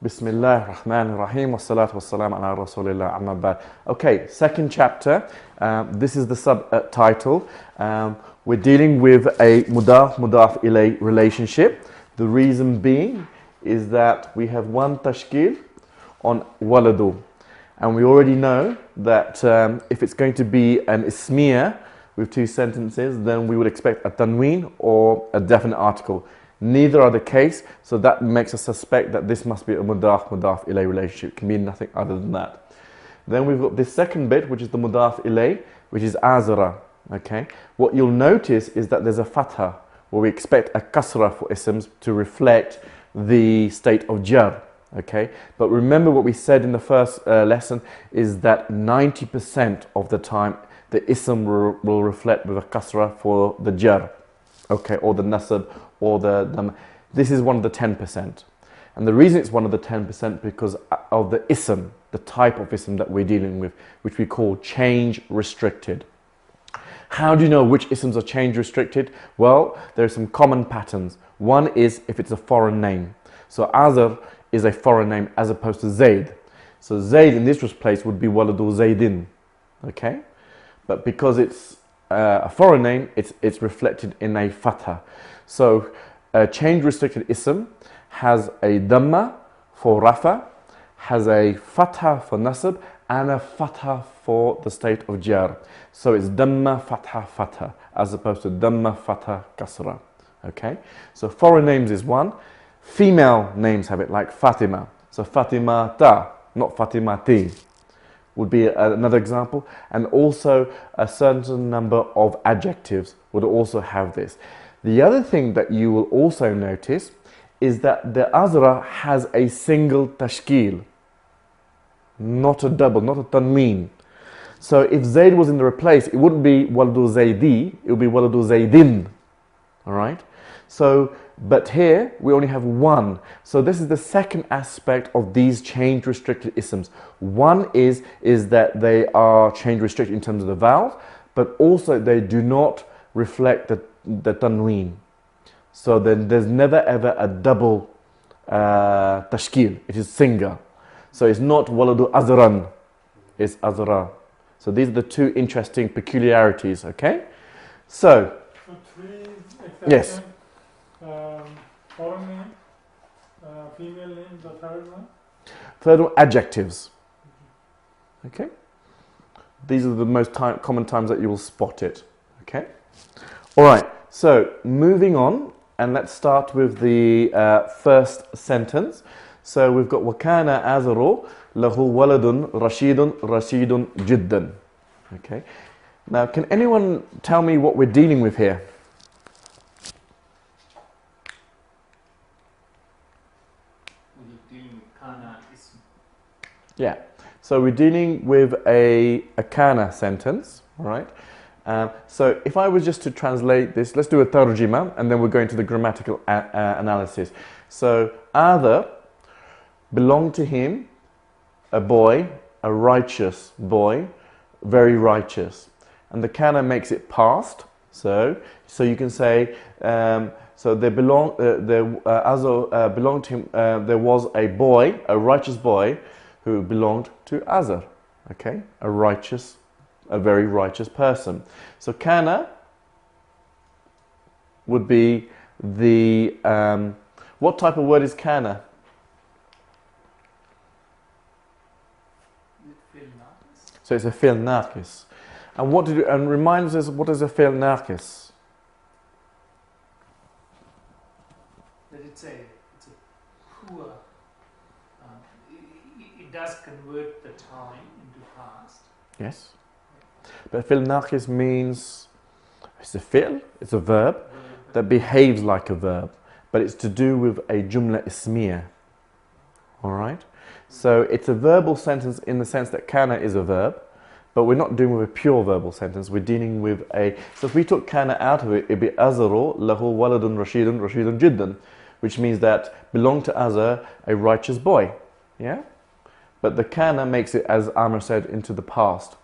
Bismillah ar-Rahman ar-Rahim wa salatu wa salam ala Rasulillah amma ba'd. Okay, second chapter. This is the subtitle. We're dealing with a mudaf ilay relationship. The reason being is that we have one tashkil on waladu. And we already know that if it's going to be an ismiya with two sentences, then we would expect a tanween or a definite article. Neither are the case, so that makes us suspect that this must be a mudaf ilay relationship. It can be nothing other than that. Then we've got this second bit, which is the mudaf ilay, which is azara. Okay. What you'll notice is that there's a fatha, where we expect a kasra for isms to reflect the state of jar. Okay. But remember what we said in the first lesson is that 90% of the time the ism will reflect with a kasra for the jar. Okay, or the nasab, or the dam. This is one of the 10%. And the reason it's one of the 10% because of the ism, the type of ism that we're dealing with, which we call change restricted. How do you know which isms are change restricted? Well, there are some common patterns. One is if it's a foreign name. So Azar is a foreign name as opposed to Zayd. So Zayd in this place would be Waladu Zaydin. Okay? But because it's a foreign name, it's reflected in a fatha. So a change restricted ism has a dhamma for rafa, has a fatha for nasab, and a fatha for the state of jar. So it's dhamma fatha fatha as opposed to dhamma fatha kasra. Okay, so foreign names is one. Female names have it, like Fatima. So Fatima ta, not Fatima ti, would be another example. And also a certain number of adjectives would also have this. The other thing that you will also notice is that the azra has a single tashkil, not a double, not a tanween. So if Zayd was in the replace, it wouldn't be waladu Zaydi, it would be waladu Zaydin. All right? So, but here we only have one. So this is the second aspect of these change restricted isms. One is that they are change restricted in terms of the vowels, but also they do not reflect the tanween. So then there's never ever a double tashkil. It is single. So it's not waladu azran, it's azra. So these are the two interesting peculiarities, okay? So three yes. Foreign name, female name, the third one? Third one, adjectives. Okay? These are the most common times that you will spot it. Okay? Alright, so moving on, and let's start with the first sentence. So we've got وَكَانَ أَزَرُ لَهُ وَلَدٌ رَشِيدٌ رَشِيدٌ جِدًّا. Okay? Now, can anyone tell me what we're dealing with here? Yeah, so we're dealing with a kana sentence, right? So if I was just to translate this, let's do a tarjima, and then we'll go into the grammatical analysis. So, Adar belonged to him, a boy, a righteous boy, very righteous. And the kana makes it past, so you can say, so they belong, Azar belonged to him, there was a boy, a righteous boy, who belonged to Azar, okay? A very righteous person. So kana would be the, what type of word is kana? So it's a fi'l naqis. And remind us, what is a fi'l naqis? That it's a poor, it does convert the time into past. Yes. But fi'l naqis means, it's a fi'l, it's a verb that behaves like a verb, but it's to do with a jumla ismiya. Alright? So it's a verbal sentence in the sense that kana is a verb, but we're not dealing with a pure verbal sentence, we're dealing with a, so if we took kana out of it, it'd be Azaru lahu waladun rashidun jiddan, which means that belong to Azar, a righteous boy. Yeah? But the kana makes it, as Amr said, into the past.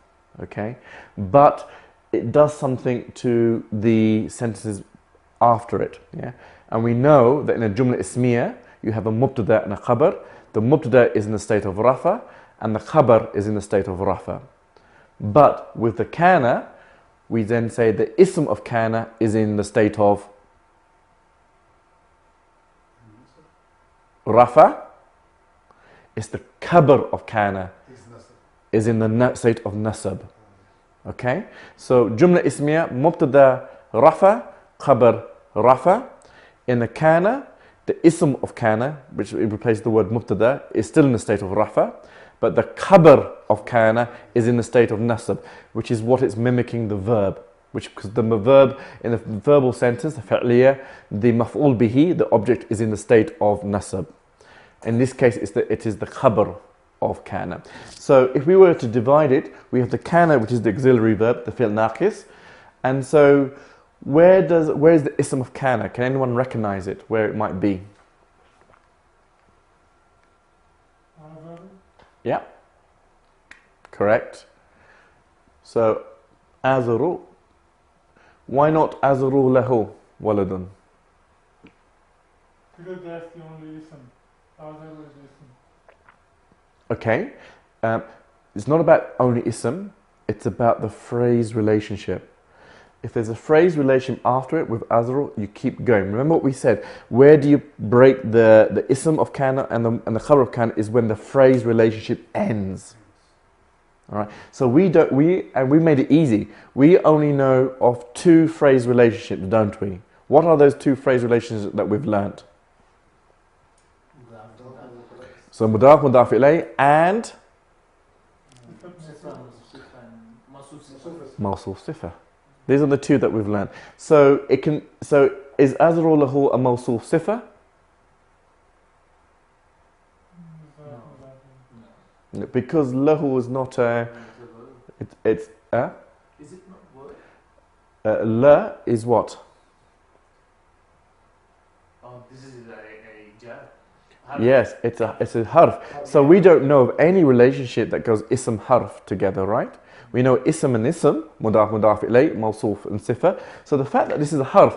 Okay? But it does something to the sentences after it. Yeah? And we know that in a jumla ismiya, you have a mubtada and a khabar. the mubtada is in the state of rafa and the khabar is in the state of rafa. But with the kana, we then say the ism of kana is in the state of rafa. It's the khabar of kana is in the state of nasab. Okay, so jumla ismiya, mubtada rafa, khabar rafa. In the kana, the ism of kana, which replaces the word mubtada, is still in the state of rafa, but the khabar of kana is in the state of nasab, which is what it's mimicking the verb. Because the verb in the verbal sentence, the fa'liya, the maf'ul bihi, the object is in the state of nasab. In this case, it is the khabar of kana. So if we were to divide it, we have the kana, which is the auxiliary verb, the fi'l naqis, and so where is the ism of kana? Can anyone recognize it, where it might be? Yeah, correct. So, azaru. Why not azaru lahu waladun? Because that's the only ism. Azaru is ism. Okay, it's not about only ism, it's about the phrase relationship. If there's a phrase relationship after it with azaru, you keep going. Remember what we said, where do you break the ism of kana and the khabar of kana is when the phrase relationship ends. Alright, so we made it easy. We only know of two phrase relationships, don't we? What are those two phrase relationships that we've learnt? So mudaf, mudaf ilay, and mawsuf sifa. These are the two that we've learned. So is azru lahu a mawsuf sifa? No. Because lahu is not a. It's Is it not word? La is what? Oh, this is a jar. Yes, it's a harf. So we don't know of any relationship that goes ism harf together, right? We know ism and ism, mudaf, mudaf ilay, mawsuf and sifa. So the fact that this is a harf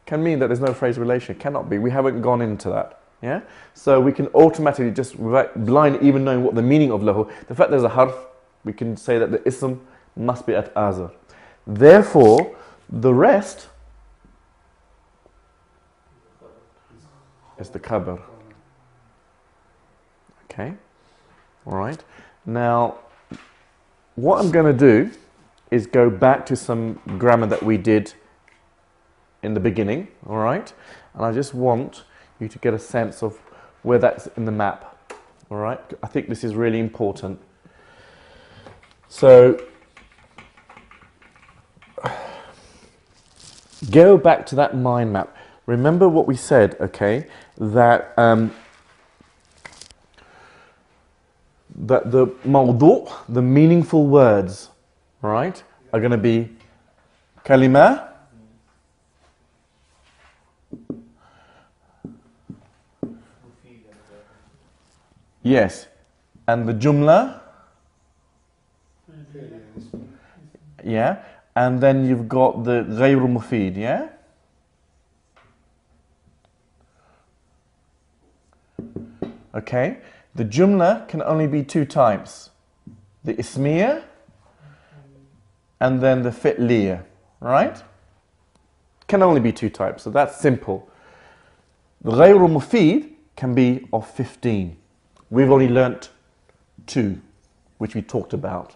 can mean that there's no phrase relation. It cannot be. We haven't gone into that. Yeah? So we can automatically just, without blind even knowing what the meaning of lahu, the fact there's a harf, we can say that the ism must be at azar. Therefore, the rest is the khabar. Okay? Alright. Now, what I'm going to do is go back to some grammar that we did in the beginning, all right? And I just want you to get a sense of where that's in the map, all right? I think this is really important. So, go back to that mind map. Remember what we said, okay? That the mawdu', the meaningful words, right, are going to be kalima, yes, and the jumla, yeah, and then you've got the ghayru mufid, yeah? Okay. The jumla can only be two types, the ismiya and then the fi'liya, right? Can only be two types, so that's simple. The ghayru mufid can be of 15. We've only learnt 2, which we talked about.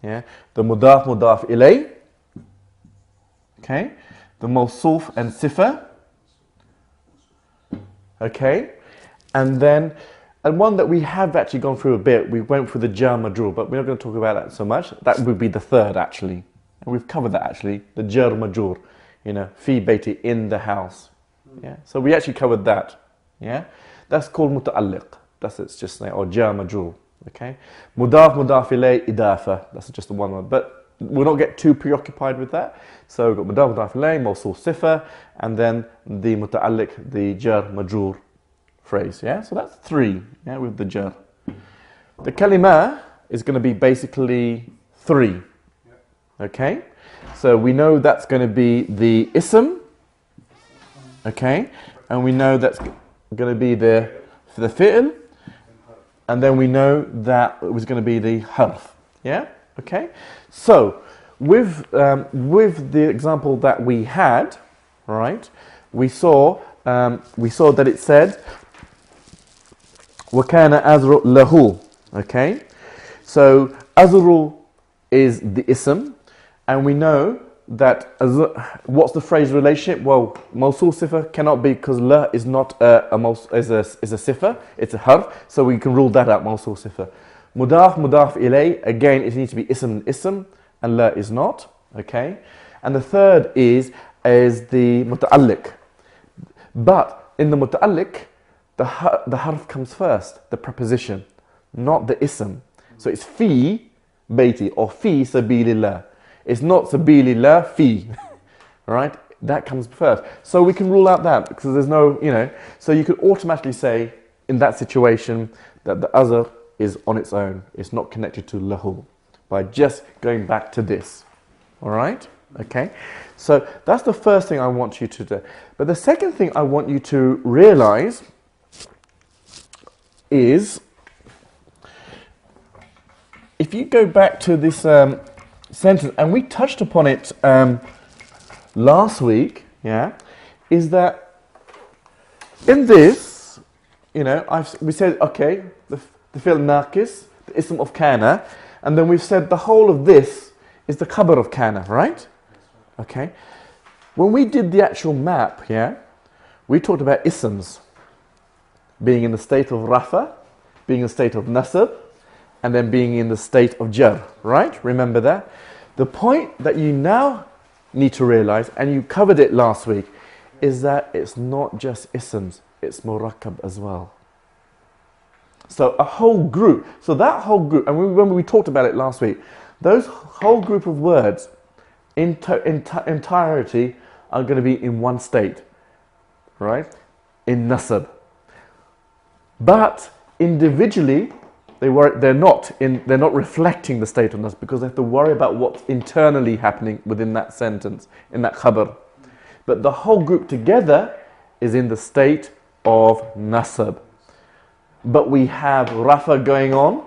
Yeah, the mudaf, mudaf ilay, okay, the mawsuf and sifa, okay, and then. And one that we have actually gone through a bit, we went through the jar majrur, but we're not going to talk about that so much. That would be the third actually. And we've covered that actually, the jar majrur, fi bayti, in the house. Yeah. So we actually covered that. Yeah. That's called muta'alliq. It's just like, or jar majrur. Okay. Mudaf, mudaf ilay, idafa. That's just the one word. But we'll not get too preoccupied with that. So we've got mudaf, mudaf ilay, mawsuf sifa, and then the muta'alliq, the jar majrur phrase, yeah? So that's 3, yeah, with the jar. The kalima is going to be basically 3, okay? So we know that's going to be the ism, okay? And we know that's going to be the fi'l, and then we know that it was going to be the harf. Yeah? Okay? So, with the example that we had, right, we saw that it said, وَكَانَ أَزْرُ لَهُ. Okay? So, azru is the ism, and we know that what's the phrase relationship? Well, mawsul sifa cannot be because la is not a sifa, it's a harf, so we can rule that out, mawsul sifa. Mudaf, mudaf ilay, again it needs to be ism, and la is not, okay? And the third is the muta'alliq. But in the muta'alliq, the harf comes first, the preposition, not the ism. So it's fi bayti or fi sabilillah. It's not sabilillah fi, right? That comes first. So we can rule out that because there's no, so you could automatically say in that situation that the azr is on its own. It's not connected to lahu by just going back to this. All right? Okay? So that's the first thing I want you to do. But the second thing I want you to realize is if you go back to this sentence, and we touched upon it last week, is that in this, we said, okay, the fi'l naqis, the ism of kana, and then we've said the whole of this is the khabar of kana, right? Okay. When we did the actual map, we talked about isms being in the state of rafa, being in the state of nasab, and then being in the state of jar, right? Remember that? The point that you now need to realize, and you covered it last week, is that it's not just isms, it's murakkab as well. So a whole group, and when we talked about it last week, those whole group of words in entirety are going to be in one state, right? In nasab. But individually, they're not reflecting the state of nasab because they have to worry about what's internally happening within that sentence, in that khabar. But the whole group together is in the state of nasab. But we have rafa going on,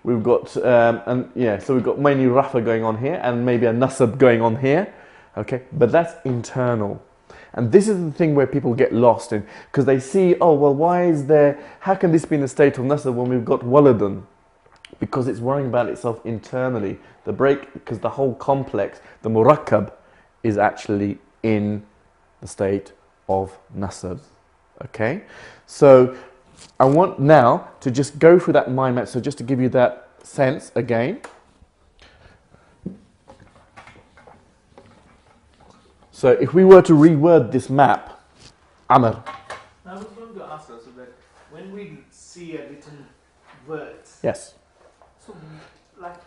we've got so we've got mainly rafa going on here and maybe a nasab going on here, okay, but that's internal. And this is the thing where people get lost in, because they see, oh well, how can this be in the state of nasab when we've got waladun? Because it's worrying about itself internally. Because the whole complex, the murakkab, is actually in the state of nasab. Okay, so I want now to just go through that mind map, so just to give you that sense again. So if we were to reword this map, Amr. I was going to ask also that when we see a written words, yes. So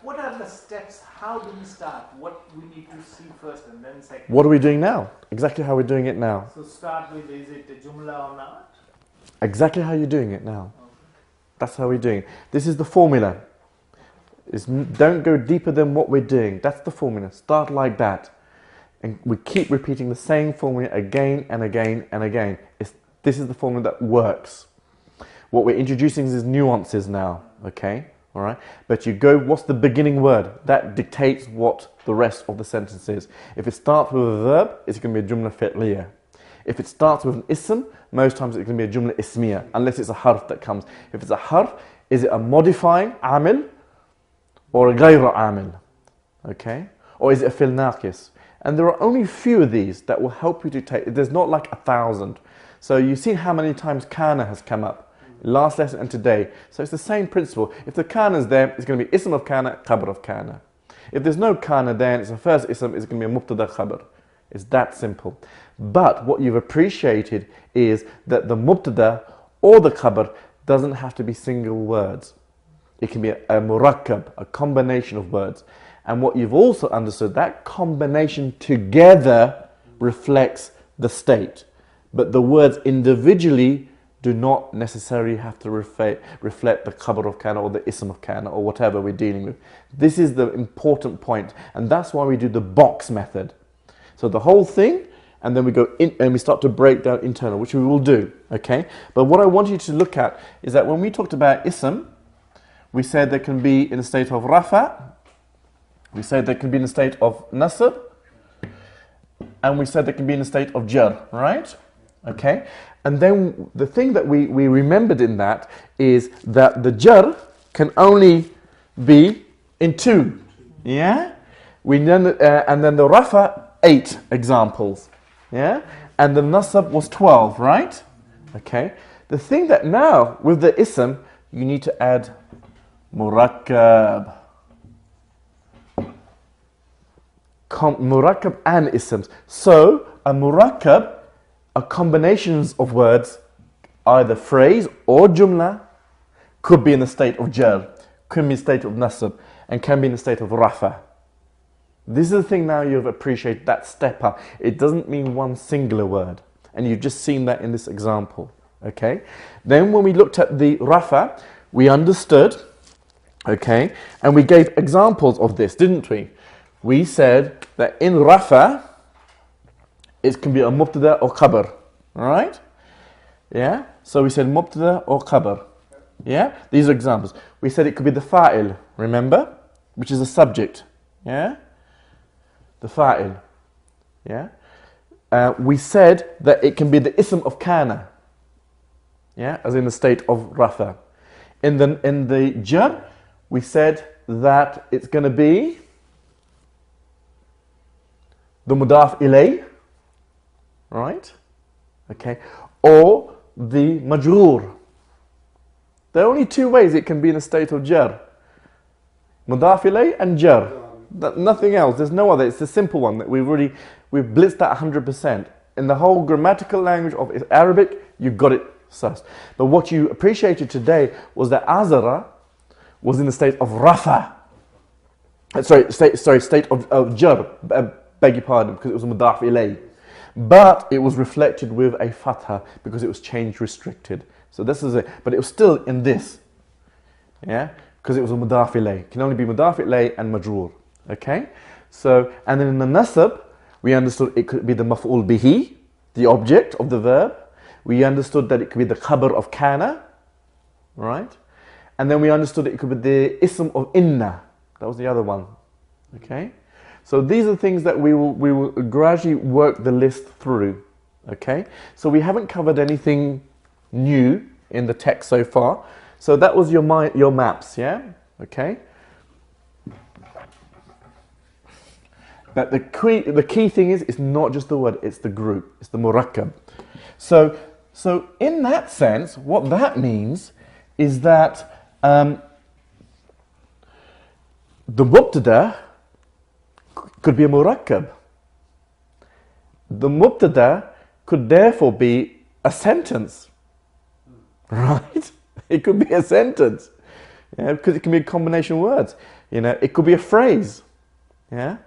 what are the steps? How do we start? What we need to see first and then second? What are we doing now? Exactly how we're doing it now. So start with, is it a jumla or not? Exactly how you're doing it now. Okay. That's how we're doing it. This is the formula. Don't go deeper than what we're doing. That's the formula. Start like that. And we keep repeating the same formula again and again and again. This is the formula that works. What we're introducing is nuances now, okay? All right? But you go, what's the beginning word? That dictates what the rest of the sentence is. If it starts with a verb, it's going to be a jumla fi'liyah. If it starts with an ism, most times it's going to be a jumla ismiyah, unless it's a harf that comes. If it's a harf, is it a modifying amil or a ghayra amil? Okay? Or is it a fil naqis? And there are only a few of these that will help you to take. There's not like 1,000. So you've seen how many times kana has come up. Last lesson and today. So it's the same principle. If the kana is there, it's going to be ism of kana, khabar of kana. If there's no kana there, it's the first ism, it's going to be a mubtada khabar. It's that simple. But what you've appreciated is that the mubtada or the khabar doesn't have to be single words. It can be a murakkab, a combination of words. And what you've also understood, that combination together reflects the state. But the words individually do not necessarily have to reflect the khabar of kana or the ism of kana or whatever we're dealing with. This is the important point, and that's why we do the box method. So the whole thing, and then we go in and we start to break down internal, which we will do, okay? But what I want you to look at is that when we talked about ism, we said they can be in a state of rafa, we said they can be in a state of nasb, and we said they can be in a state of jar, right? Okay? And then the thing that we remembered in that is that the jar can only be in 2, yeah? And then the rafa, 8 examples, yeah? And the nasab was 12, right? Okay? The thing that now, with the ism, you need to add murakkab. Murakkab and isms. So, a murakkab are combinations of words, either phrase or jumla, could be in the state of jar, could be in the state of nasab, and can be in the state of rafa. This is the thing now you've appreciated that step up. It doesn't mean one singular word. And you've just seen that in this example. Okay? Then when we looked at the rafa, we understood, okay, and we gave examples of this, didn't we? We said that in rafa, it can be a mubtada or khabar. Alright? Yeah? So we said mubtada or khabar. Yeah? These are examples. We said it could be the fa'il, remember? Which is a subject. Yeah? The fa'il. Yeah? We said that it can be the ism of kana. Yeah? As in the state of rafa. In the jar, we said that it's going to be the mudaf ilay, right? Okay. Or the majroor. There are only 2 ways it can be in a state of jar. Mudaf ilay and jar. Nothing else. There's no other. It's the simple one that we've blitzed that 100%. In the whole grammatical language of Arabic, you got it sussed. But what you appreciated today was that azara was in the state of rafa. State of jar. Beg your pardon, because it was a mudaf ilay. But it was reflected with a fatha because it was change restricted. So this is it. But it was still in this. Yeah? Because it was a mudaf ilay. It can only be mudaf ilay and majroor. Okay? So, and then in the nasab, we understood it could be the maf'ul bihi, the object of the verb. We understood that it could be the khabar of kana. Right? And then we understood it could be the ism of inna. That was the other one. Okay? So these are things that we will gradually work the list through, okay? So we haven't covered anything new in the text so far. So that was your maps, yeah? Okay? But the key thing is, it's not just the word, it's the group, it's the murakkab. So in that sense, what that means is that the mubtada could be a murakkab. The mubtada could therefore be a sentence, right? It could be a sentence, yeah, because it can be a combination of words. You know, it could be a phrase, yeah.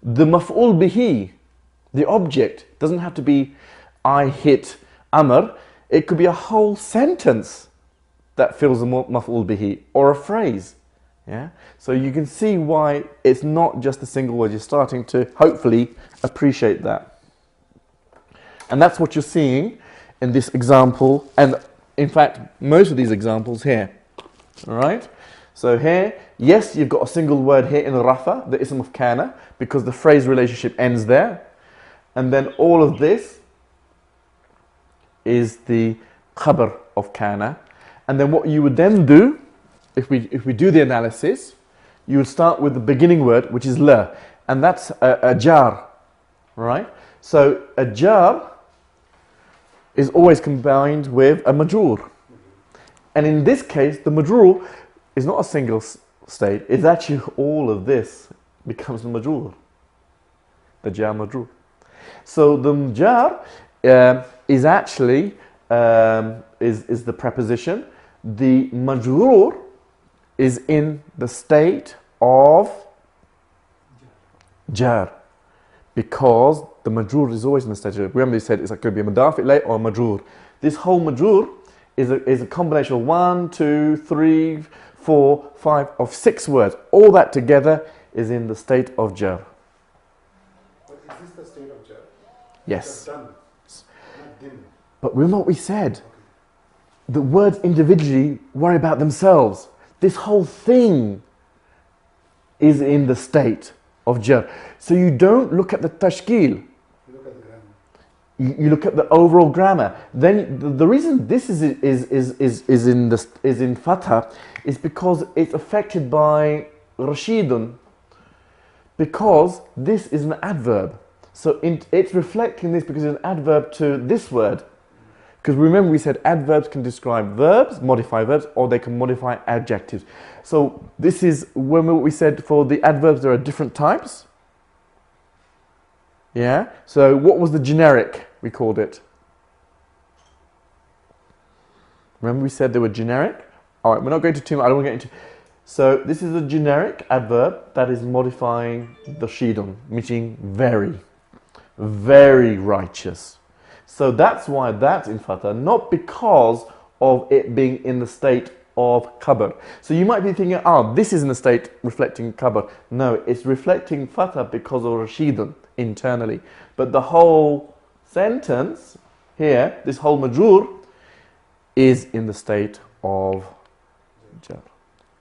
The maf'ul bihi, the object, doesn't have to be I hit Amr. It could be a whole sentence that fills the maf'ul bihi, or a phrase. Yeah? So you can see why it's not just a single word. You're starting to hopefully appreciate that. And that's what you're seeing in this example, and in fact most of these examples here. Alright? So here, yes, you've got a single word here in rafa, the ism of kana, because the phrase relationship ends there. And then all of this is the khabar of kana. And then what you would then do, if we do the analysis, you would start with the beginning word, which is la, and that's a jar, right? So a jar is always combined with a majroor. And in this case, the majroor is not a single state, it's actually all of this becomes the majroor. The jar majroor. So the jar is actually is the preposition. The majroor is in the state of jar, because the majroor is always in the state of jar. Remember, we said it could be a mudaf ilay or a majroor. This whole majroor is a combination of 1, 2, 3, 4, 5 of 6 words. All that together is in the state of jar. But is this the state of jar? Yes. Done. Not din. But remember what we said. The words individually worry about themselves. This whole thing is in the state of jar. So you don't look at the tashkil. You look at the grammar. You look at the overall grammar. Then the reason this is in fatha is because it's affected by rashidun. Because this is an adverb. So it's reflecting this because it's an adverb to this word. Because remember we said adverbs can describe verbs, modify verbs, or they can modify adjectives. So this is, remember what we said for the adverbs there are different types? Yeah? So what was the generic, we called it? Remember we said they were generic? Alright, we're not going to too much, I don't want to get into. So this is a generic adverb that is modifying the shidun, meaning very, very righteous. So that's why that's in fatha, not because of it being in the state of khabar. So you might be thinking, oh, this is in the state reflecting khabar. No, it's reflecting fatha because of rashidun internally. But the whole sentence here, this whole majrur, is in the state of jar.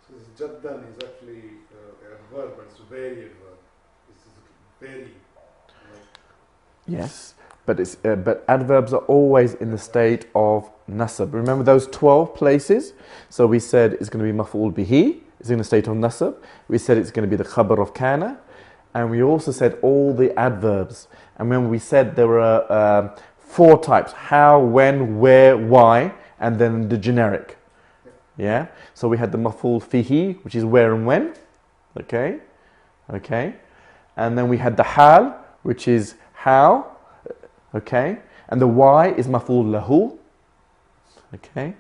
So this jaddan is actually a verb, but it's a very verb. It's very. Yes. But adverbs are always in the state of nasab. Remember those 12 places? So we said it's going to be maf'ul bihi, it's in the state of nasab. We said it's going to be the khabar of kana. And we also said all the adverbs. And remember we said there were 4 types: how, when, where, why, and then the generic. Yeah? So we had the maf'ul fihi, which is where and when. Okay? Okay? And then we had the hal, which is how. Okay, and the why is maf'ul lahu. Okay,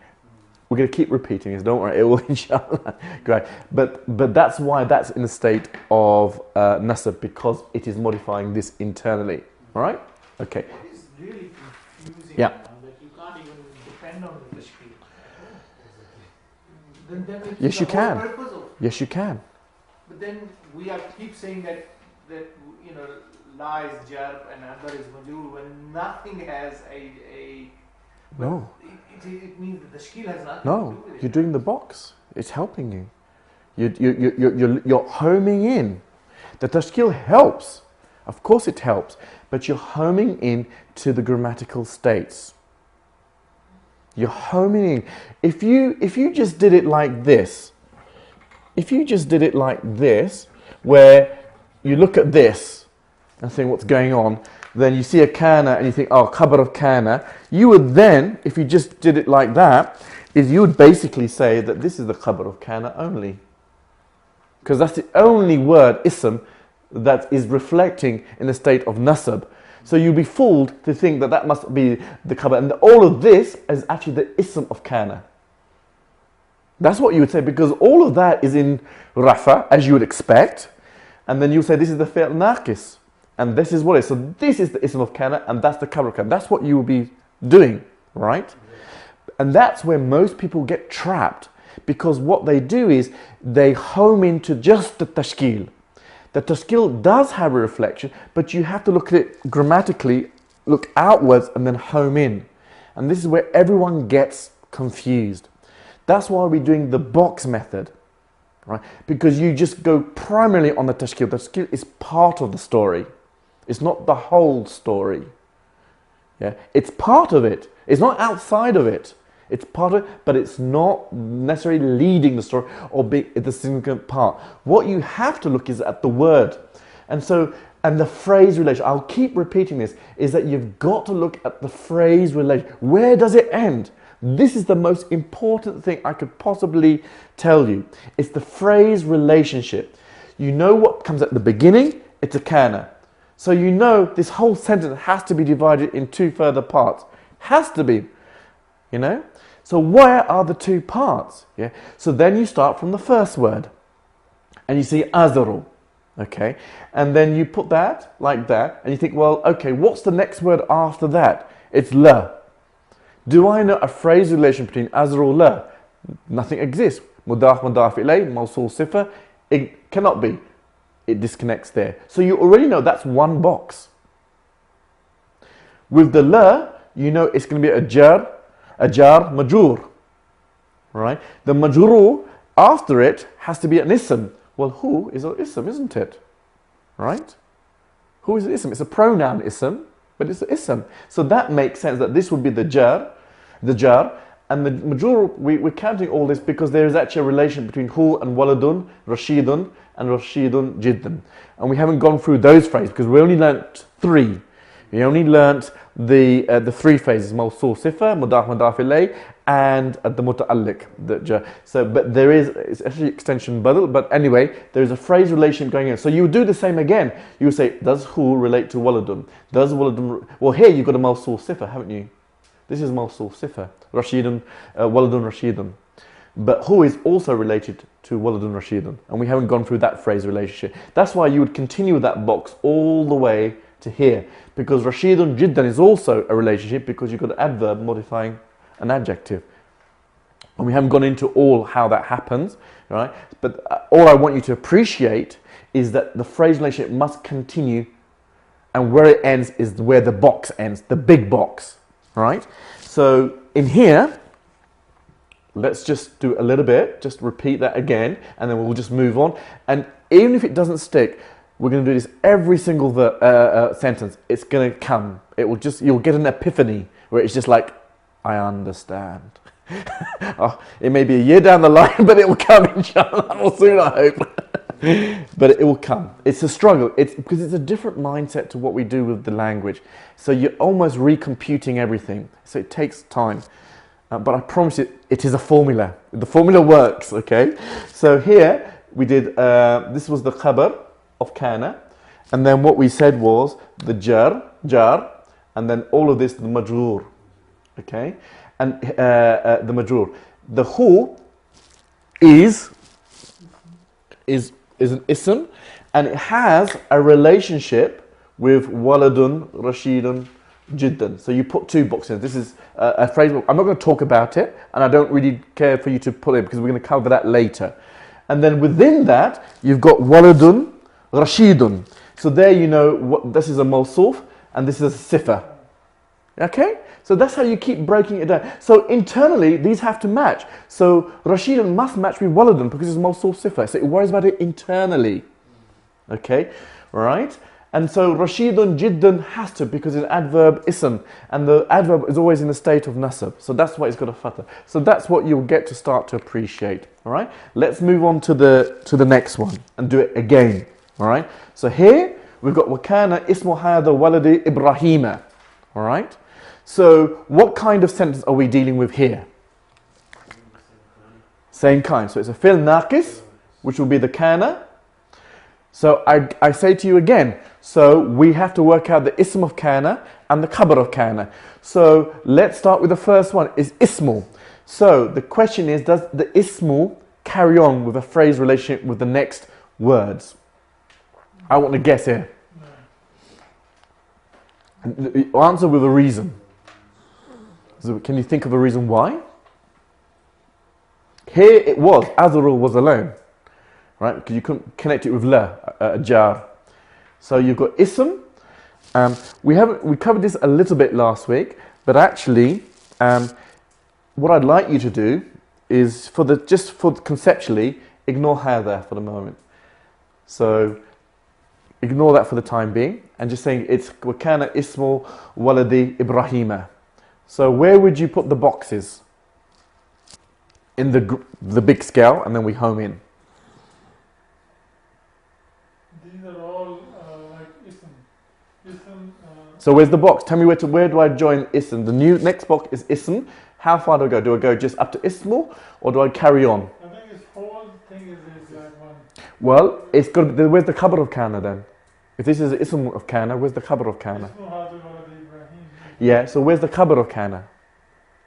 we're going to keep repeating this. Don't worry, it will inshallah. Great, but that's why that's in the state of nasab, because it is modifying this internally. All right. Okay. What is really confusing Yeah. now that you can't even depend on the tashkil. Then it's Yes, you the whole can. purpose of. Yes, you can. But then we are keep saying that you know, la is jar and adar is majrur when nothing has a No. It means that the tashkil has nothing to No, do with you're it. doing the box. It's helping you. You're homing in. The tashkil helps. Of course it helps. But you're homing in to the grammatical states. You're homing in. If you just did it like this, where you look at this and think what's going on, then you see a kana and you think, oh, khabar of kana. You would then, if you just did it like that, is you would basically say that this is the khabar of kana only. Because that's the only word, ism, that is reflecting in the state of nasab. So you'll be fooled to think that that must be the khabar. And all of this is actually the ism of kana. That's what you would say, because all of that is in rafa, as you would expect. And then you say this is the fi'l naqis. And this is what it is. So this is the ism of kana, and that's the khabar of kana. That's what you will be doing, right? And that's where most people get trapped. Because what they do is they home into just the tashkil. The tashkil does have a reflection, but you have to look at it grammatically, look outwards and then home in. And this is where everyone gets confused. That's why we're doing the box method, right? Because you just go primarily on the tashkil. The tashkil is part of the story. It's not the whole story. Yeah, it's part of it. It's not outside of it. It's part of it, but it's not necessarily leading the story or being the significant part. What you have to look is at the word. And the phrase relation, I'll keep repeating this, is that you've got to look at the phrase relation. Where does it end? This is the most important thing I could possibly tell you. It's the phrase relationship. You know what comes at the beginning? It's a kana. So you know this whole sentence has to be divided in 2 further parts. Has to be. You know? So where are the 2 parts? Yeah. So then you start from the first word. And you see azaru. Okay. And then you put that like that. And you think, well, okay, what's the next word after that? It's la. Do I know a phrase relation between azaru la? Nothing exists. Mudaf, mudaf ilay, mawsul sifa. It cannot be. It disconnects there. So you already know that's one box. With the la, you know it's going to be a jar majur, right? The majrur after it has to be an ism. Well, who is an ism, isn't it? Right? Who is an ism? It's a pronoun ism, but it's an ism. So that makes sense that this would be the jar, and the majrur, we're counting all this because there is actually a relation between hu and waladun, rashidun, and rashidun jiddan. And we haven't gone through those phrases because we only learnt 3. We only learnt the 3 phases: mawsul sifa, mudaf mudaf ilayh, and the muta'alliq. So, but there is, it's actually extension badal, but anyway, there is a phrase relation going in. So you do the same again. You say, does hu relate to waladun? Does waladun, well here you've got a mawsul sifa, haven't you? This is mawsul sifa, rashidun, waladun rashidun. But hu is also related to waladun rashidun, and we haven't gone through that phrase relationship. That's why you would continue that box all the way to here, because rashidun jiddan is also a relationship because you've got an adverb modifying an adjective. And we haven't gone into all how that happens, right? But all I want you to appreciate is that the phrase relationship must continue, and where it ends is where the box ends, the big box, right? So in here, let's just do a little bit, just repeat that again, and then we'll just move on. And even if it doesn't stick, we're going to do this every single sentence. It's going to come. It will just, you'll get an epiphany where it's just like, I understand. Oh, it may be a year down the line, but it will come, inshallah, or soon, I hope. But it will come. It's a struggle. It's because it's a different mindset to what we do with the language. So you're almost recomputing everything. So it takes time. But I promise you, it is a formula. The formula works, okay? So here, we did, this was the khabar of kana. And then what we said was the jar, and then all of this, the majroor. Okay, and the majrur, the hu is an ism, and it has a relationship with waladun, rashidun, jiddan. So you put 2 boxes. This is a phrase. I'm not going to talk about it, and I don't really care for you to put it because we're going to cover that later. And then within that, you've got waladun, rashidun. So there you know what this is a mawsuf, and this is a sifa. Okay? So that's how you keep breaking it down. So internally, these have to match. So Rashidun must match with Waladun because it's mawsul sifa. So it worries about it internally. Okay? Right? And so Rashidun Jiddan has to because it's an adverb ism. And the adverb is always in the state of nasab. So that's why it's got a fatha. So that's what you'll get to start to appreciate. Alright? Let's move on to the next one and do it again. Alright? So here, we've got Wakana ismu hadha waladi Ibrahima. Alright? So what kind of sentence are we dealing with here? Same kind. So it's a fi'l naqis, which will be the kana. So I say to you again, so we have to work out the ism of kana and the khabar of kana. So let's start with the first one, is ismu. So the question is, does the ismu carry on with a phrase relationship with the next words? I want to guess here. Answer with a reason. So can you think of a reason why? Here it was, Azrul was alone, right? Because you couldn't connect it with la, a jar. So you've got ism. We covered this a little bit last week, but actually, what I'd like you to do is just for conceptually, ignore hadha for the moment. So ignore that for the time being, and just saying it's wakana ismu waladi Ibrahima. So where would you put the boxes? In the big scale, and then we home in. These are all like ism. So where's the box? Tell me where do I join ism? The next box is ism. How far do I go? Do I go just up to ismu, or do I carry on? I think this whole thing is like one. Well, it's got to be, where's the khabar of kana then? If this is the ism of kana, where's the khabar of kana? Ismu hadha waladi Ibrahim. Yeah, so where's the khabar of kana?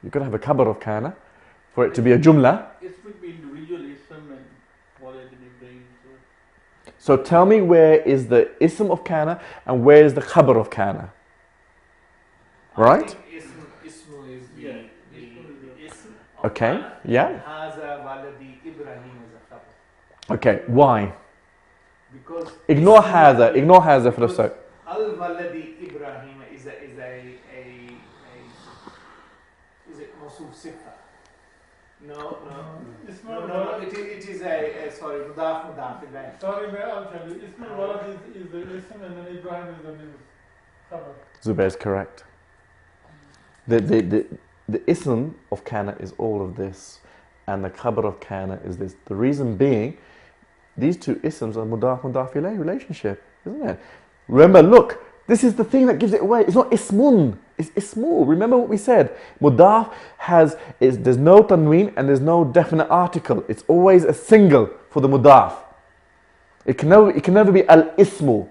You've got to have a khabar of kana for it to be a jumla. It would be individual ism and walad in Ibrahim. So tell me where is the ism of kana and where is the khabar of kana? Right? Ismu is the ism. Okay, yeah. Haza waladi Ibrahim is a khabar. Okay, why? Because Ignore hadha for the sake. Al waladi Ibrahim is a Ismul No, Walad. it is a sorry, mudaf ilayh. Sorry, I'll tell you. Ismul Walad is the ism and then Ibrahim is the news. Khabar. Zubair is correct. The ism of kana is all of this, and the khabar of kana is this. The reason being, these two isms are mudaf ilayh relationship, isn't it? Remember, look, this is the thing that gives it away. It's not ismun, it's ismu. Remember what we said. Mudaf there's no tanween and there's no definite article. It's always a single for the mudaf. It can never be al-ismu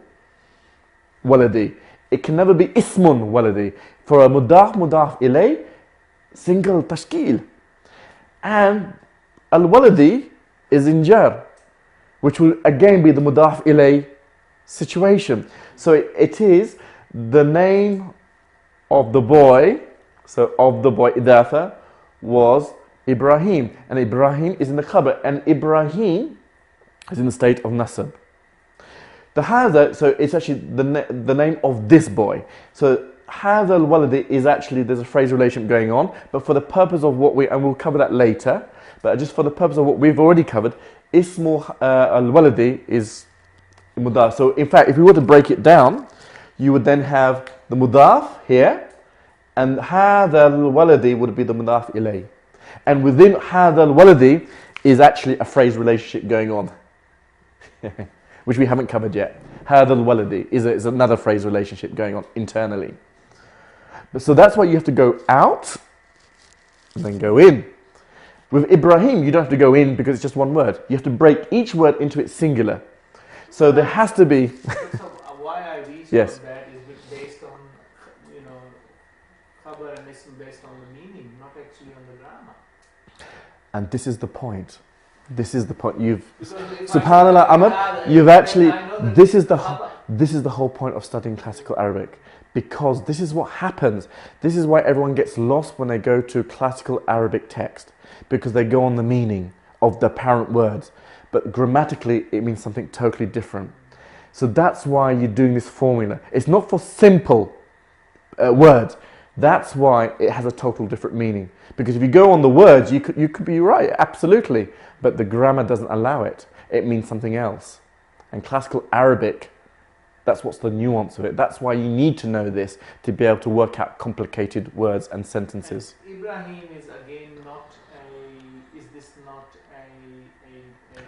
waladi. It can never be ismun waladi. For a mudaf ilay, single tashkil. And al-waladi is in jar, which will again be the mudaf ilay situation. So it is the name of the boy, so of the boy idafa was Ibrahim, and Ibrahim is in the khabar, and Ibrahim is in the state of nasab. The hadha, so it's actually the name of this boy. So hadha al-waladi is actually, there's a phrase relation going on, but for the purpose of what and we'll cover that later, but just for the purpose of what we've already covered, ismu al-waladi is mudaf. So in fact, if we were to break it down, you would then have the mudaf here, and hadha al-waladi would be the mudaf ilay. And within hadha al-waladi is actually a phrase relationship going on, which we haven't covered yet. Hadha al-waladi is another phrase relationship going on internally. So that's why you have to go out and then go in. With Ibrahim, you don't have to go in because it's just one word. You have to break each word into its singular. So there has to be. So why I reached Yes. on that is based on, khabar and ism based on the meaning, not actually on the grammar. And this is the point. This is the point. Because if Subhanallah, I- Ahmad, you've actually. I know that This is the khabar- this is the whole point of studying classical Arabic, because this is what happens. This is why everyone gets lost when they go to classical Arabic text, because they go on the meaning of the apparent words, but grammatically it means something totally different. So that's why you're doing this formula. It's not for simple words. That's why it has a total different meaning. Because if you go on the words, you could be right, absolutely, but the grammar doesn't allow it. It means something else. And classical Arabic, that's what's the nuance of it. That's why you need to know this to be able to work out complicated words and sentences. And Ibrahim is again not a. Is this not a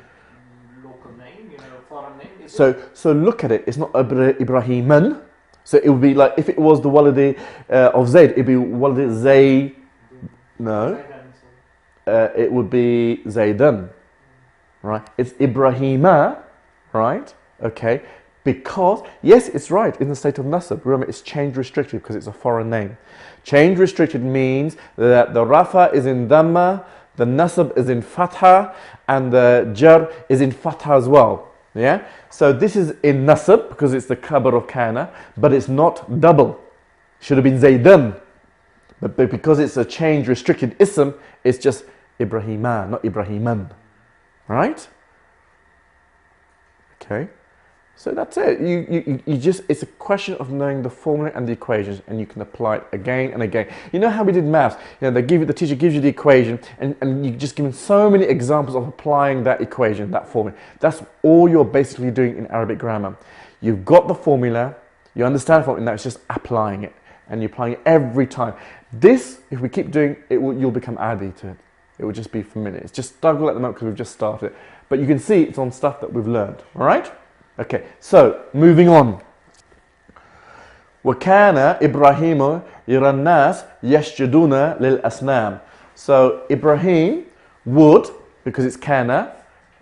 local name? Foreign name. Is it? So look at it. It's not Ibrahiman. So it would be like if it was the waladi of Zayd, it'd be waladi Zayd. No, it would be Zaydan. Right? It's Ibrahima. Right? Okay. Because, yes, it's right, in the state of nasab. Remember, it's change restricted because it's a foreign name. Change restricted means that the rafa is in dhamma, the nasab is in fatha, and the jar is in fatha as well. Yeah? So this is in nasab because it's the khabar of kana, but it's not double. Should have been zaydan. But because it's a change restricted ism, it's just Ibrahima, not Ibrahiman. Right? Okay. So that's it. You just, it's a question of knowing the formula and the equations, and you can apply it again and again. You know how we did maths? The teacher gives you the equation, and you just given so many examples of applying that equation, that formula. That's all you're basically doing in Arabic grammar. You've got the formula, you understand the formula, now it's just applying it, and you're applying it every time. This, if we keep doing it, you'll become adi to it. It will just be familiar. It's just struggle at the moment because we've just started. But you can see it's on stuff that we've learned. All right? Okay, so moving on. وَكَانَ إِبْرَاهِيمُ يَرَى النَّاسِ يَسْجُدُونَ لِلْأَصْنَامِ. So Ibrahim would, because it's kana,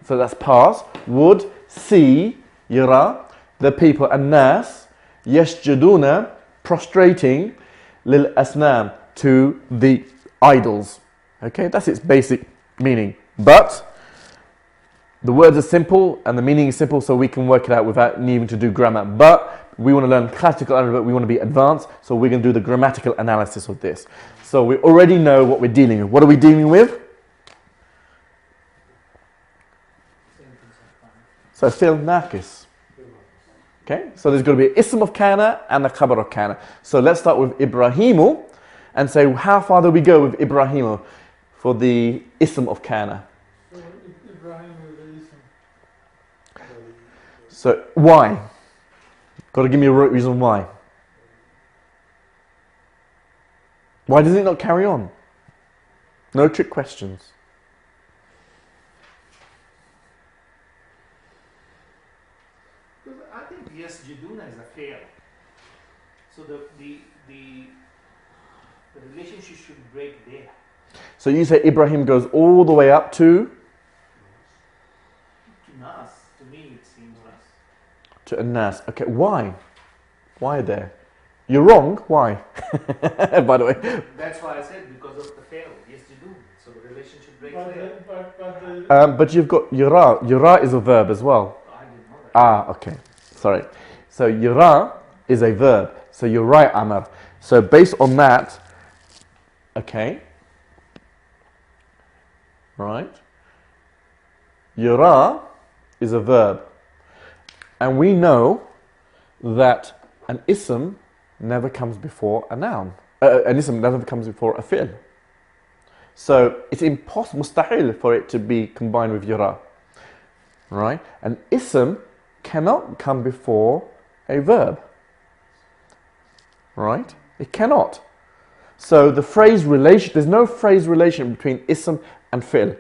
so that's past, would see, yara, the people, الناس, يَسْجُدُونَ, prostrating, لِلْأَصْنَامِ, to the idols. Okay, that's its basic meaning. But the words are simple and the meaning is simple, so we can work it out without needing to do grammar. But we want to learn classical Arabic, we want to be advanced, so we're going to do the grammatical analysis of this. So we already know what we're dealing with. What are we dealing with? So fi'l naqis. Okay, so there's going to be an ism of kana and a khabar of kana. So let's start with Ibrahimu and say how far do we go with Ibrahimu for the ism of kana? So Ibrahim is the ism. So why? Got to give me a reason why. Why does it not carry on? No trick questions. Because I think yasjuduna is a fail. So the relationship should break there. So you say Ibrahim goes all the way up to Nas, to me it seems Nas. to Anas. Okay, why? Why there? You're wrong. Why? By the way. That's why I said because of the fail. Yasjudun. So the relationship breaks But there. But you've got yura. Yura is a verb as well. I didn't know that. Ah, okay. Sorry. So yura is a verb. So you're right, Amr. So based on that, okay. Right. Yura is a verb. And we know that an ism never comes before a noun. An ism never comes before a fi'l. So it's impossible, mustahil, for it to be combined with yura. Right? An ism cannot come before a verb. Right? It cannot. So the phrase relation, there's no phrase relation between ism and fi'l.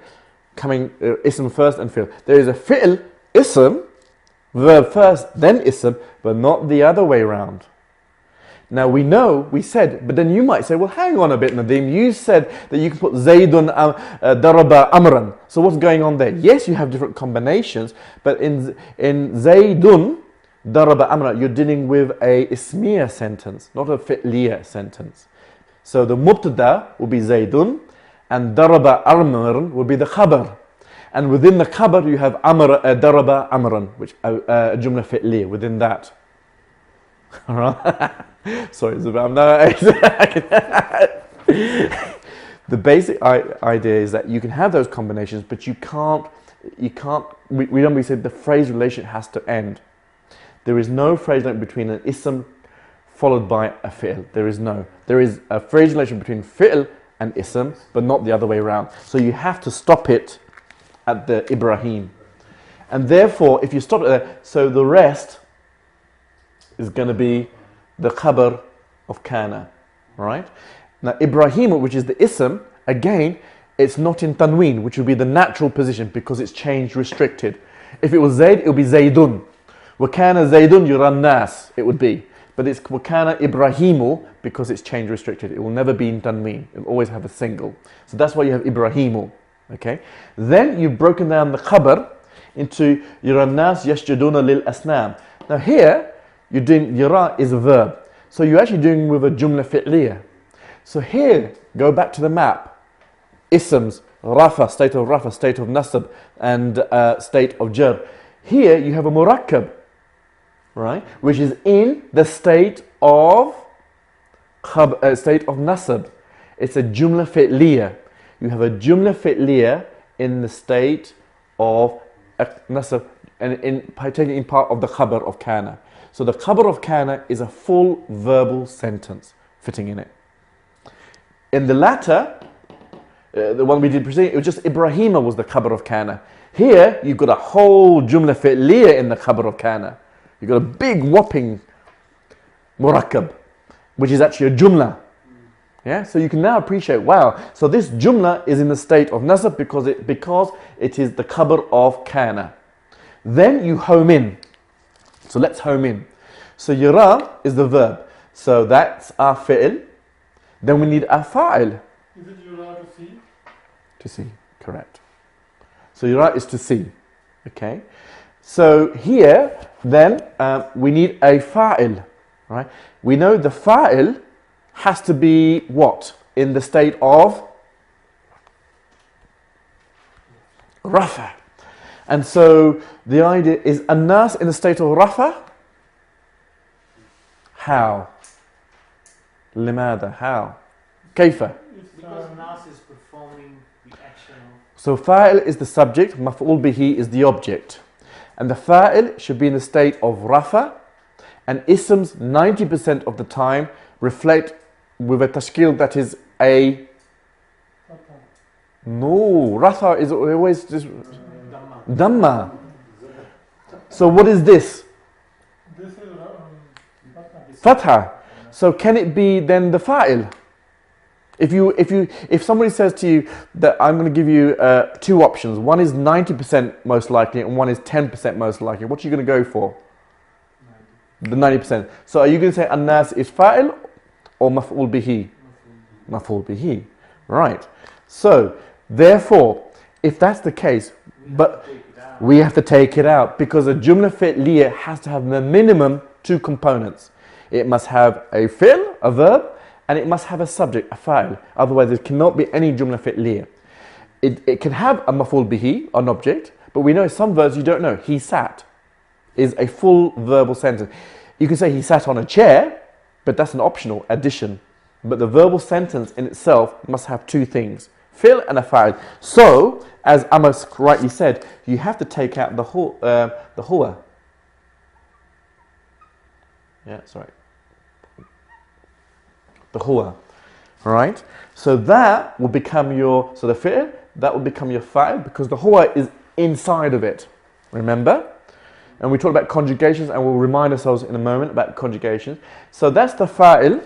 Coming ism first and fi'l. There is a fi'l, ism, verb first, then ism, but not the other way around. Now we know, we said, but then you might say, well, hang on a bit, Nadim. You said that you can put Zaydun daraba amran. So what's going on there? Yes, you have different combinations, but in Zaydun daraba amran, you're dealing with a ismiya sentence, not a fi'liya sentence. So the mubtada will be Zaydun, and daraba amran will be the khabar. And within the khabar, you have daraba amran, which a jumla fi'liya within that. Alright? Sorry, I'm not. The basic idea is that you can have those combinations, but you can't. We don't say the phrase relation has to end. There is no phrase relation between an ism followed by a fi'l. There is no. There is a phrase relation between fi'l and ism, but not the other way around. So you have to stop it at the Ibrahim, and therefore, if you stop it there, so the rest is going to be the khabar of kana, right? Now Ibrahim, which is the ism, again, it's not in tanween, which would be the natural position because it's changed, restricted. If it was Zayd, it would be Zaydun. Wakana Zaydun yuran nas, it would be. But it's Wakana Ibrahimu because it's changed, restricted. It will never be in tanween. It will always have a single. So that's why you have Ibrahimu, okay? Then you've broken down the khabar into yuran nas yashjuduna lil asnam. Now here, you're doing, yara is a verb. So you're actually doing with a jumla fi'liya. So here, go back to the map. Isms, rafa, state of nasab, and state of jar. Here you have a murakkab, right? Which is in the state of nasab. It's a jumla fi'liya. You have a jumla fi'liya in the state of nasab, and taking in part of the khabar of kana. So the khabar of kana is a full verbal sentence fitting in it. In the latter, the one we did preceding, it was just Ibrahima was the khabar of kana. Here, you've got a whole jumla fi'liya in the khabar of kana. You've got a big whopping murakkab, which is actually a jumla. Yeah, so you can now appreciate, wow, so this jumla is in the state of nasab because it is the khabar of kana. Then you home in. So let's home in. So yara is the verb. So that's our fi'l. Then we need our fa'il. Is it yura to see? To see, correct. So yara is to see. Okay. So here, then, we need a fa'il. Right? We know the fa'il has to be what? In the state of rafa. And so the idea is Anas in the state of rafa. How? Limada, how? Kaifa. Because Nas is performing the action of... So fa'il is the subject, maf'ul bihi is the object. And the fa'il should be in the state of rafa, and isms 90% of the time reflect with a tashkil that is a No, ratha is always just Dhamma. dhamma. So what is this? This is Fatha. So can it be then the fa'il? If somebody says to you that I'm going to give you two options, one is 90% most likely and one is 10% most likely, what are you going to go for? 90. The 90%. So are you going to say an-nas is fa'il or maf'ul bihi? Maf'ul bihi. Right. So therefore, if that's the case, but we have to take it out because a jumla fi'liya has to have the minimum two components. It must have a fi'l, a verb, and it must have a subject, a fa'il. Otherwise, it cannot be any jumla fi'liya. It can have a maf'ul bihi, an object, but we know some verbs you don't know. He sat is a full verbal sentence. You can say he sat on a chair, but that's an optional addition. But the verbal sentence in itself must have two things, fi'l and a fa'il. So, as Amos rightly said, you have to take out the huwa. Yeah, sorry. The huwa. Right? So that will become your, so the fi'l, that will become your fa'il because the huwa is inside of it. Remember? And we talked about conjugations and we'll remind ourselves in a moment about conjugations. So that's the fa'il.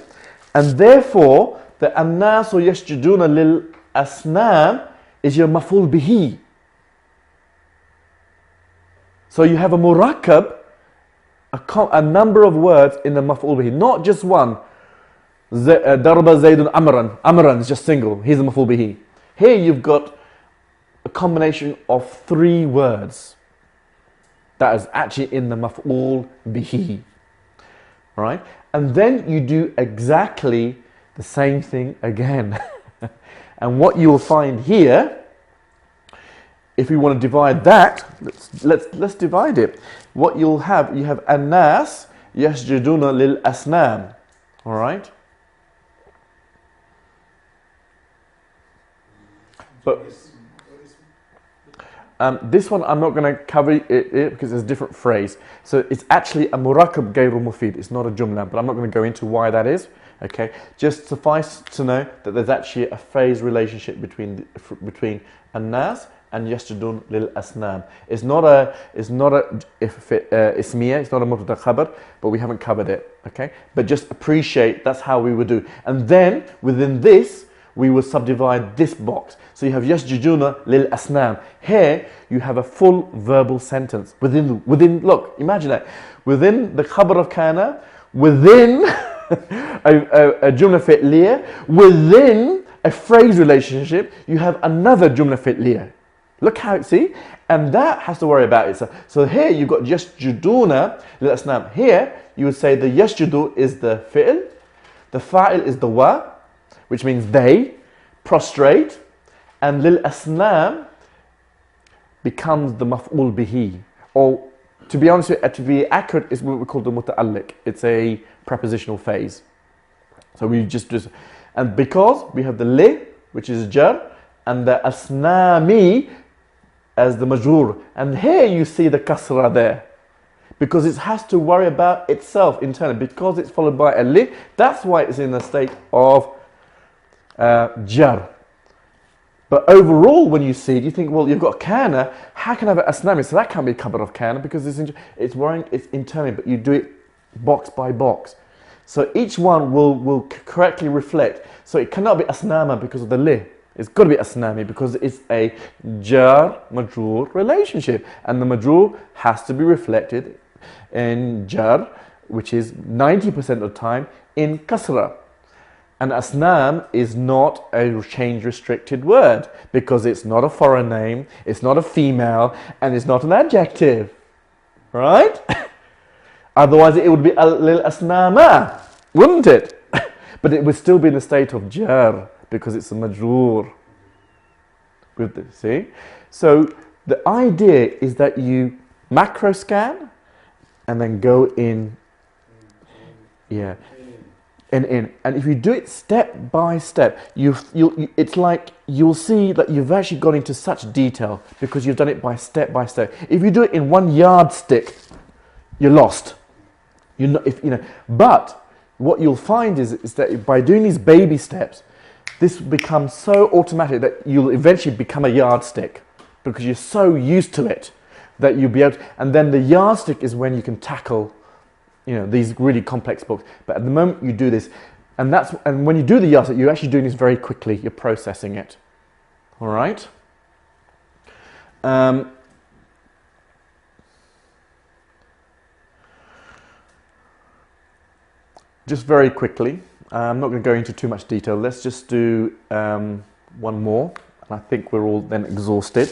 And therefore, the annas or yasjuduna lil asnam is your maf'ul bihi. So you have a murakkab, a number of words in the maf'ul bihi, not just one. Darba Zaydun Amran. Amran is just single. He's a maf'ul bihi. Here you've got a combination of three words that is actually in the maf'ul bihi. Right? And then you do exactly the same thing again. And what you'll find here, if we want to divide that, let's divide it. What you'll have, you have an-nas yasjuduna lil asnam. All right? But this one I'm not going to cover it because it's a different phrase. So it's actually a murakkab gayru mufid. It's not a jumla, but I'm not going to go into why that is. Okay, just suffice to know that there's actually a phase relationship between an-nas and yasjudun lil asnam. It's not a ismiya. It's not a mubtada khabar, but we haven't covered it. Okay, but just appreciate that's how we would do. And then within this, we will subdivide this box. So you have yasjuduna lil asnam. Here you have a full verbal sentence within. Look, imagine that within the khabar of kana, within a jumla fi'liya, within a phrase relationship, you have another jumla fi'liya. Look how, see? And that has to worry about itself. So here you've got yasjuduna lil asnam. Here you would say the yasjudu is the fi'l, the fa'il is the wa, which means they prostrate, and lil asnam becomes the maf'ul bihi. Or to be honest, to be accurate, is what we call the muta'alliq. It's a prepositional phase. So we just and because we have the li, which is jar, and the asnami as the majrur, and here you see the kasra there, because it has to worry about itself internally, because it's followed by a li. That's why it's in a state of jar. But overall, when you see it, you think, well, you've got kana. How can I have an asnami? So that can't be a khabar of kana because it's worrying, it's internally. But you do it box by box. So each one will correctly reflect. So it cannot be asnama because of the li. It's got to be asnami because it's a jar majrur relationship, and the majrur has to be reflected in jar, which is 90% of the time in kasra. And asnam is not a change restricted word because it's not a foreign name, it's not a female, and it's not an adjective. Right? Otherwise it would be lil asnama, wouldn't it? But it would still be in the state of jar because it's a majrur. With this, see? So the idea is that you macro scan and then go in. Yeah. And if you do it step by step, it's like you'll see that you've actually gone into such detail because you've done it by step by step. If you do it in one yardstick, you're lost. But what you'll find is that by doing these baby steps, this becomes so automatic that you'll eventually become a yardstick because you're so used to it that you'll be able to, and then the yardstick is when you can tackle, you know, these really complex books. But at the moment you do this, and when you do the yardstick, you're actually doing this very quickly. You're processing it. All right. Just very quickly, I'm not going to go into too much detail. Let's just do one more, and I think we're all then exhausted.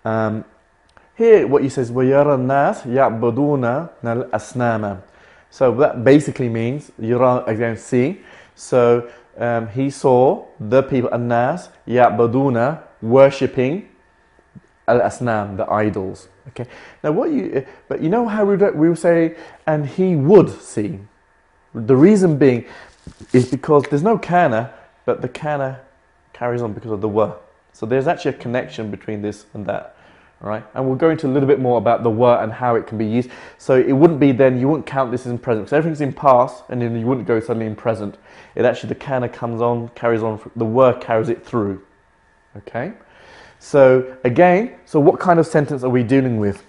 Here, what he says, وَيَرَى النَّاسِ يَعْبُدُونَ الْأَصْنَامَ. So that basically means, yara again, see. So he saw the people, النَّاسِ يَعْبُدُونَ, worshipping al-asnam, the idols. Okay. Now, but you know how we will say, and he would see. The reason being is because there's no kana, but the kana carries on because of the wa. So there's actually a connection between this and that. All right? And we'll go into a little bit more about the wa and how it can be used. So it wouldn't be then, you wouldn't count this as in present, because everything's in past, and then you wouldn't go suddenly in present. It actually, the kana comes on, carries on, the wa carries it through. Okay? So again, so what kind of sentence are we dealing with?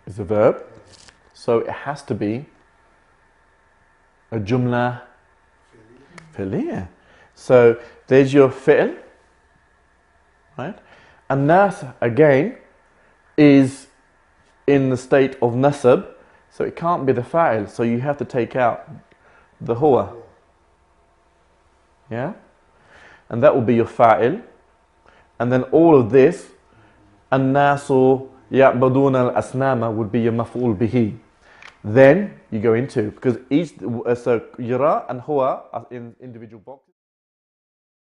Is a verb. So it has to be a jumla fi'liya. So there's your fi'l, right? And nas again is in the state of nasab, so it can't be the fa'il, so you have to take out the huwa. Yeah? And that will be your fa'il. And then all of this, an-nasu يَعْبَدُونَ الْأَصْنَامَ would be your maf'ul bihi. Then you go into, because each, so yara and huwa are in individual boxes.